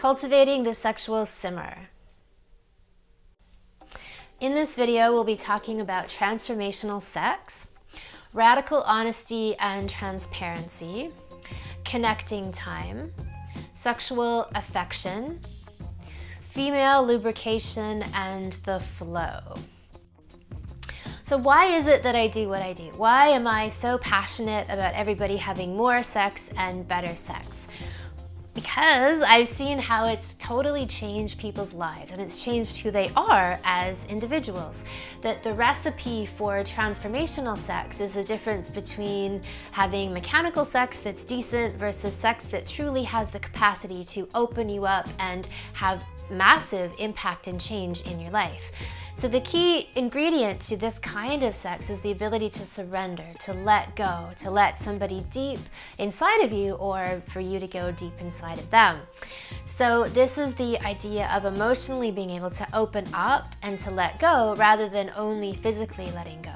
cultivating the sexual simmer. In this video, we'll be talking about transformational sex, radical honesty and transparency, connecting time, sexual affection, female lubrication, and the flow. So why is it that I do what I do? Why am I so passionate about everybody having more sex and better sex? Because I've seen how it's totally changed people's lives and it's changed who they are as individuals. That the recipe for transformational sex is the difference between having mechanical sex that's decent versus sex that truly has the capacity to open you up and have massive impact and change in your life. So the key ingredient to this kind of sex is the ability to surrender, to let go, to let somebody deep inside of you or for you to go deep inside of them. So this is the idea of emotionally being able to open up and to let go rather than only physically letting go.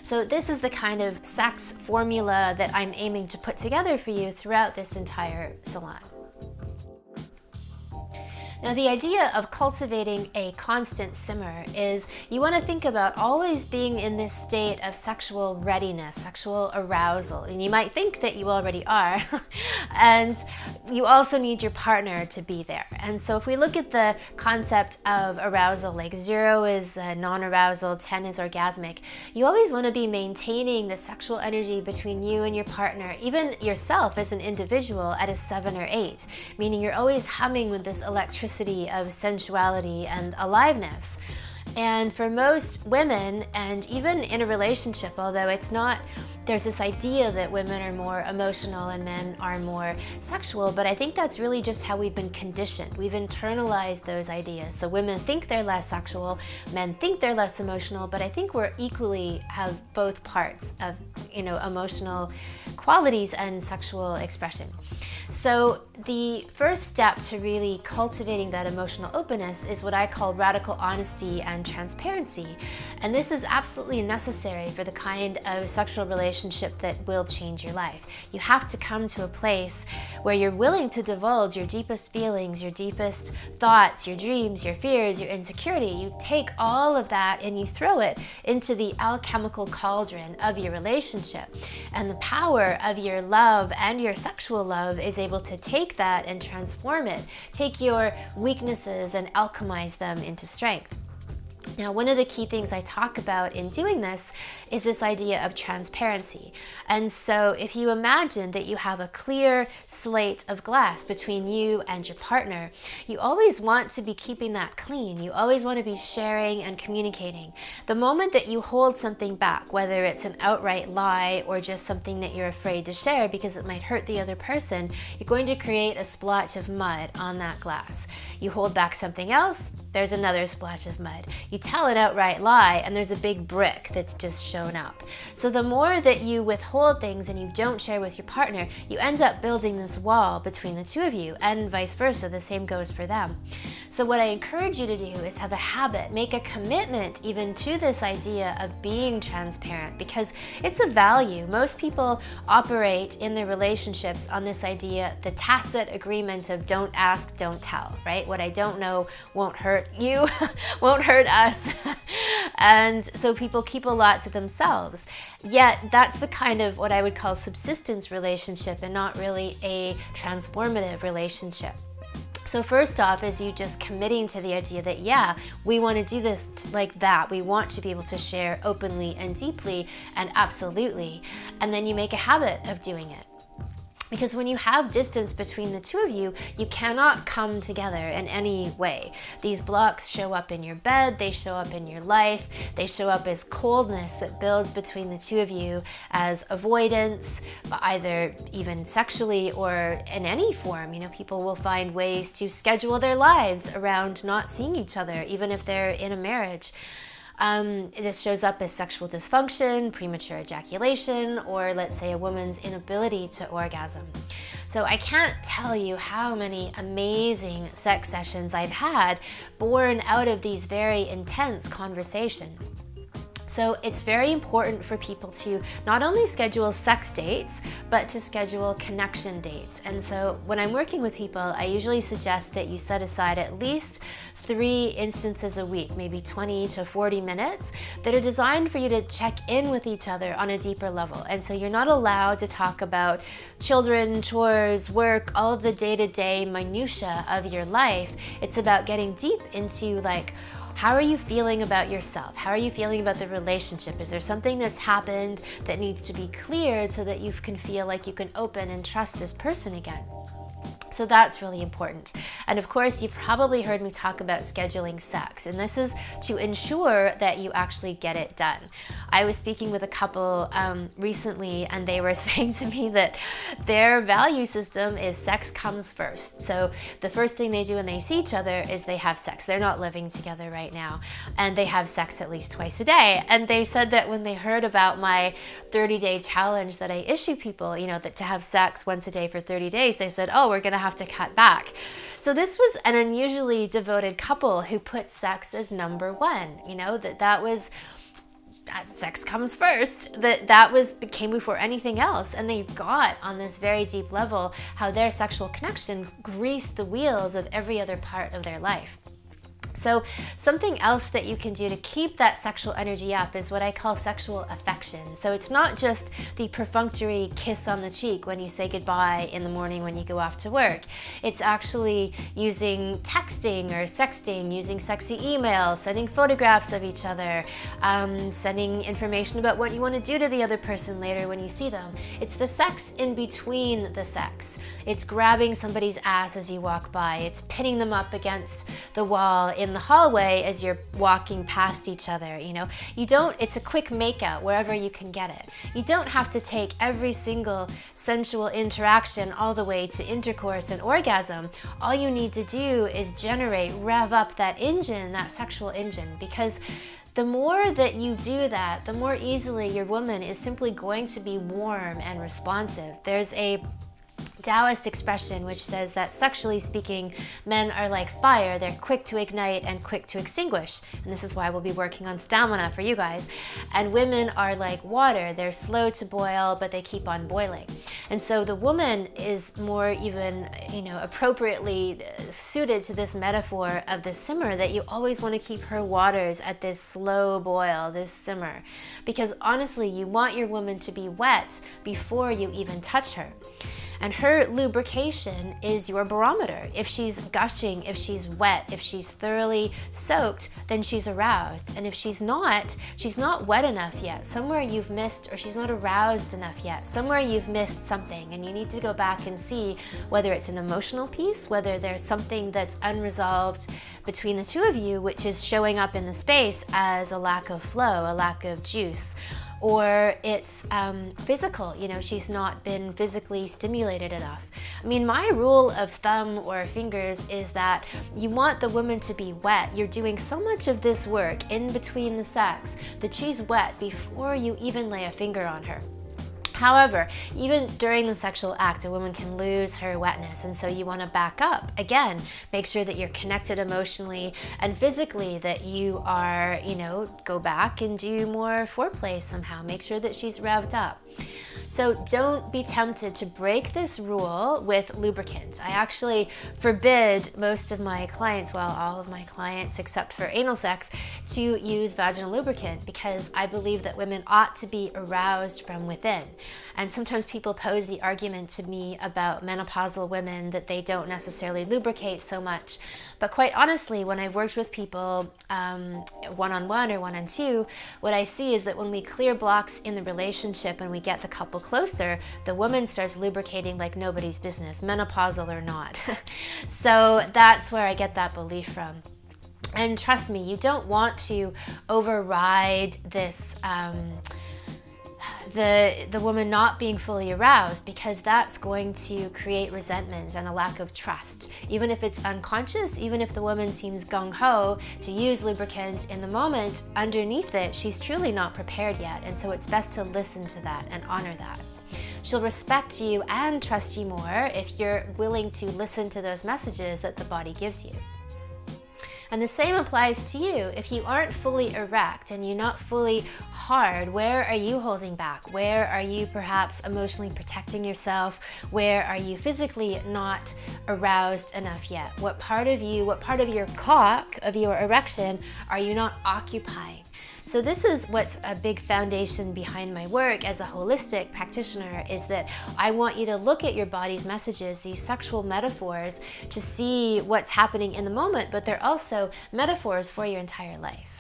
So this is the kind of sex formula that I'm aiming to put together for you throughout this entire salon. Now, the idea of cultivating a constant simmer is you want to think about always being in this state of sexual readiness, sexual arousal. And you might think that you already are. And you also need your partner to be there. And so if we look at the concept of arousal, like 0 is non-arousal, 10 is orgasmic, you always want to be maintaining the sexual energy between you and your partner, even yourself as an individual, at a 7 or 8, meaning you're always humming with this electricity of sensuality and aliveness. And for most women, and even in a relationship, although it's not, there's this idea that women are more emotional and men are more sexual, but I think that's really just how we've been conditioned. We've internalized those ideas. So women think they're less sexual, men think they're less emotional, but I think we're equally have both parts of, emotional qualities and sexual expression. So the first step to really cultivating that emotional openness is what I call radical honesty and transparency. And this is absolutely necessary for the kind of sexual relationship that will change your life. You have to come to a place where you're willing to divulge your deepest feelings, your deepest thoughts, your dreams, your fears, your insecurity. You take all of that and you throw it into the alchemical cauldron of your relationship. And the power of your love and your sexual love is able to take that and transform it, take your weaknesses and alchemize them into strength. Now, one of the key things I talk about in doing this is this idea of transparency. And so if you imagine that you have a clear slate of glass between you and your partner, you always want to be keeping that clean. You always want to be sharing and communicating. The moment that you hold something back, whether it's an outright lie or just something that you're afraid to share because it might hurt the other person, you're going to create a splotch of mud on that glass. You hold back something else, there's another splotch of mud. You tell an outright lie and there's a big brick that's just shown up. So the more that you withhold things and you don't share with your partner, you end up building this wall between the two of you, and vice versa, the same goes for them. So what I encourage you to do is have a habit, make a commitment even to this idea of being transparent, because it's a value. Most people operate in their relationships on this idea, the tacit agreement of don't ask, don't tell, right? What I don't know won't hurt you, won't hurt us. And so people keep a lot to themselves. Yet that's the kind of what I would call subsistence relationship and not really a transformative relationship. So first off is you just committing to the idea that, yeah, we want to do this like that. We want to be able to share openly and deeply and absolutely. And then you make a habit of doing it. Because when you have distance between the two of you, you cannot come together in any way. These blocks show up in your bed, they show up in your life, they show up as coldness that builds between the two of you, as avoidance, either even sexually or in any form. People will find ways to schedule their lives around not seeing each other, even if they're in a marriage. This shows up as sexual dysfunction, premature ejaculation, or let's say a woman's inability to orgasm. So I can't tell you how many amazing sex sessions I've had born out of these very intense conversations. So it's very important for people to not only schedule sex dates, but to schedule connection dates. And so when I'm working with people, I usually suggest that you set aside at least 3 instances a week, maybe 20 to 40 minutes, that are designed for you to check in with each other on a deeper level. And so you're not allowed to talk about children, chores, work, all of the day-to-day minutia of your life. It's about getting deep into like, how are you feeling about yourself? How are you feeling about the relationship? Is there something that's happened that needs to be cleared so that you can feel like you can open and trust this person again? So that's really important. And of course, you've probably heard me talk about scheduling sex, and this is to ensure that you actually get it done. I was speaking with a couple recently, and they were saying to me that their value system is sex comes first. So the first thing they do when they see each other is they have sex. They're not living together right now, and they have sex at least twice a day. And they said that when they heard about my 30-day challenge that I issue people, you know, that to have sex once a day for 30 days, they said, oh, we're gonna have to cut back. So this was an unusually devoted couple who put sex as number one, you know, that was sex comes first, that came before anything else. And they got on this very deep level how their sexual connection greased the wheels of every other part of their life. So something else that you can do to keep that sexual energy up is what I call sexual affection. So it's not just the perfunctory kiss on the cheek when you say goodbye in the morning when you go off to work. It's actually using texting or sexting, using sexy emails, sending photographs of each other, sending information about what you want to do to the other person later when you see them. It's the sex in between the sex. It's grabbing somebody's ass as you walk by. It's pinning them up against the wall in the hallway as you're walking past each other. You know, it's a quick makeout wherever you can get it. You don't have to take every single sensual interaction all the way to intercourse and orgasm. All you need to do is rev up that engine, that sexual engine, because the more that you do that, the more easily your woman is simply going to be warm and responsive. There's a Taoist expression which says that sexually speaking, men are like fire. They're quick to ignite and quick to extinguish. And this is why we'll be working on stamina for you guys. And women are like water. They're slow to boil, but they keep on boiling. And so the woman is more even, you know, appropriately suited to this metaphor of the simmer, that you always want to keep her waters at this slow boil, this simmer. Because honestly, you want your woman to be wet before you even touch her. And her lubrication is your barometer. If she's gushing, if she's wet, if she's thoroughly soaked, then she's aroused. And if she's not wet enough yet, somewhere you've missed, or she's not aroused enough yet, somewhere you've missed something, and you need to go back and see whether it's an emotional piece, whether there's something that's unresolved between the two of you, which is showing up in the space as a lack of flow, a lack of juice. Or it's physical, you know, she's not been physically stimulated enough. I mean, my rule of thumb or fingers is that you want the woman to be wet. You're doing so much of this work in between the sex that she's wet before you even lay a finger on her. However, even during the sexual act, a woman can lose her wetness, and so you want to back up. Again, make sure that you're connected emotionally and physically, that you are, you know, go back and do more foreplay somehow. Make sure that she's revved up. So don't be tempted to break this rule with lubricant. I actually forbid most of my clients, well, all of my clients except for anal sex, to use vaginal lubricant, because I believe that women ought to be aroused from within. And sometimes people pose the argument to me about menopausal women that they don't necessarily lubricate so much. But quite honestly, when I've worked with people one-on-one or one-on-two, what I see is that when we clear blocks in the relationship and we get the couple closer, the woman starts lubricating like nobody's business, menopausal or not. So that's where I get that belief from. And trust me, you don't want to override this the woman not being fully aroused, because that's going to create resentment and a lack of trust. Even if it's unconscious, even if the woman seems gung-ho to use lubricant in the moment, underneath it, she's truly not prepared yet. And so it's best to listen to that and honor that. She'll respect you and trust you more if you're willing to listen to those messages that the body gives you. And the same applies to you. If you aren't fully erect and you're not fully hard, where are you holding back? Where are you perhaps emotionally protecting yourself? Where are you physically not aroused enough yet? What part of you, what part of your cock, of your erection, are you not occupying? So this is what's a big foundation behind my work as a holistic practitioner, is that I want you to look at your body's messages, these sexual metaphors, to see what's happening in the moment, but they're also metaphors for your entire life.